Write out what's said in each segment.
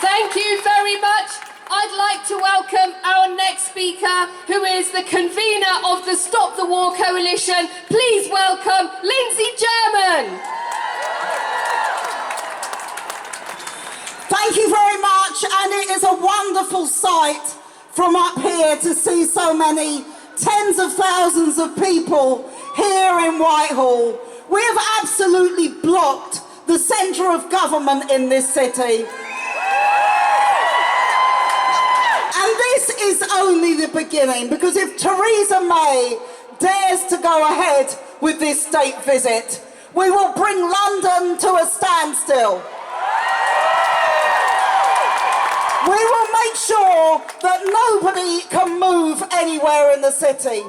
Thank you very much. I'd like to welcome our next speaker, who is the convener of the Stop the War Coalition. Please welcome Lindsey German. Thank you very much, and it is a wonderful sight from up here to see so many tens of thousands of people here in Whitehall. We have absolutely blocked the centre of government in this city. And this is only the beginning, because if Theresa May dares to go ahead with this state visit, we will bring London to a standstill. We will make sure that nobody can move anywhere in the city.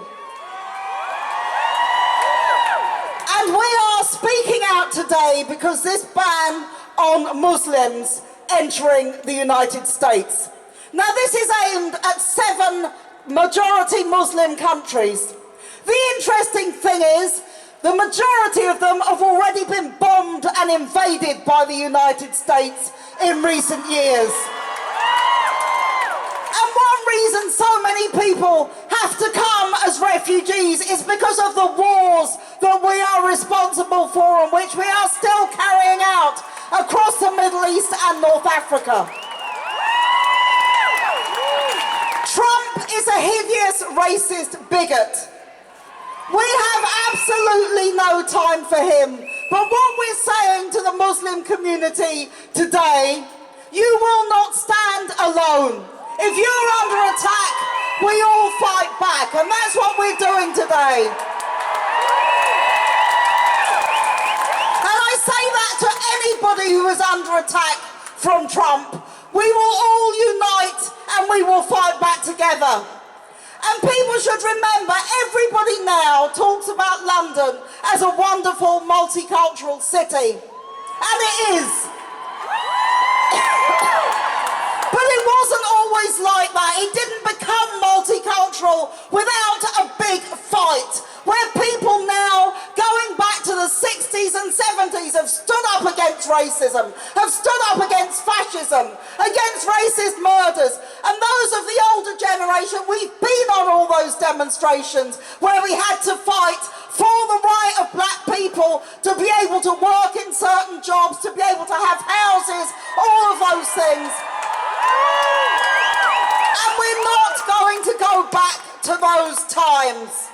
And we are speaking out today because this ban on Muslims entering the United States. Now, this is aimed at 7 majority Muslim countries. The interesting thing is, the majority of them have already been bombed and invaded by the United States in recent years. And one reason so many people have to come as refugees is because of the wars that we are responsible for and which we are still carrying out across the Middle East and North Africa. Trump is a hideous racist bigot. We have absolutely no time for him. But what we're saying to the Muslim community today, you will not stand alone. If you're under attack, we all fight back, and that's what we're doing today. And I say that to anybody who is under attack from Trump. We will all unite and we will fight back together. And people should remember, everybody now talks about London as a wonderful multicultural city. And it is. But it wasn't always like that. It didn't become multicultural without a big fight, where people now, going back to the 60s and 70s, have stood up against racism, have stood up against fascism, against racist murders. And those of the older generation, we've been on all those demonstrations where we had to fight for the right of black people to be able to work in certain jobs, to be able to have houses, all of those things. And we're not going to go back to those times.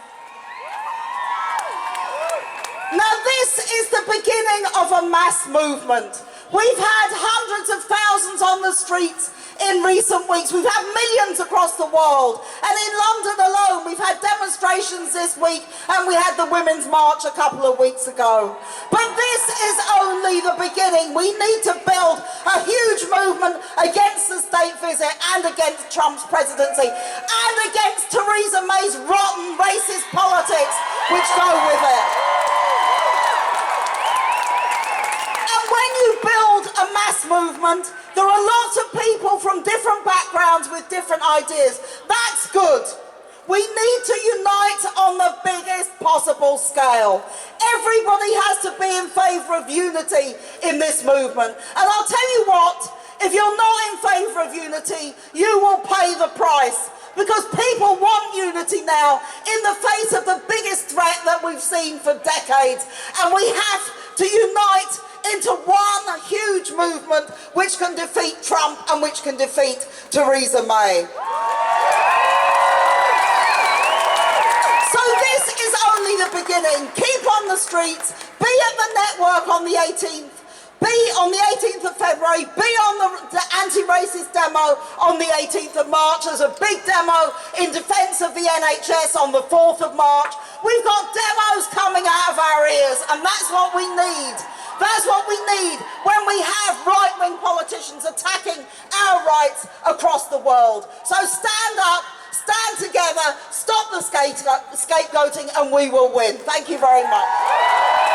Now, this is the beginning of a mass movement. We've had hundreds of thousands on the streets in recent weeks. We've had millions across the world. And in London alone, we've had demonstrations this week, and we had the Women's March a couple of weeks ago. But this is only the beginning. We need to build a huge movement against the state visit and against Trump's presidency and against Theresa May's rotten racist politics which go with it. When you build a mass movement, there are lots of people from different backgrounds with different ideas. That's good. We need to unite on the biggest possible scale. Everybody has to be in favour of unity in this movement. And I'll tell you what, if you're not in favour of unity, you will pay the price. Because people want unity now in the face of the biggest threat that we've seen for decades. And we have to unite into one huge movement which can defeat Trump and which can defeat Theresa May. So this is only the beginning. Keep on the streets, be at the network on the 18th, be on the 18th of February, be on the anti-racist demo on the 18th of March. There's a big demo in defence of the NHS on the 4th of March. We've got demos coming out of our ears, and that's what we need. That's what we need when we have right-wing politicians attacking our rights across the world. So stand up, stand together, stop the scapegoating, and we will win. Thank you very much.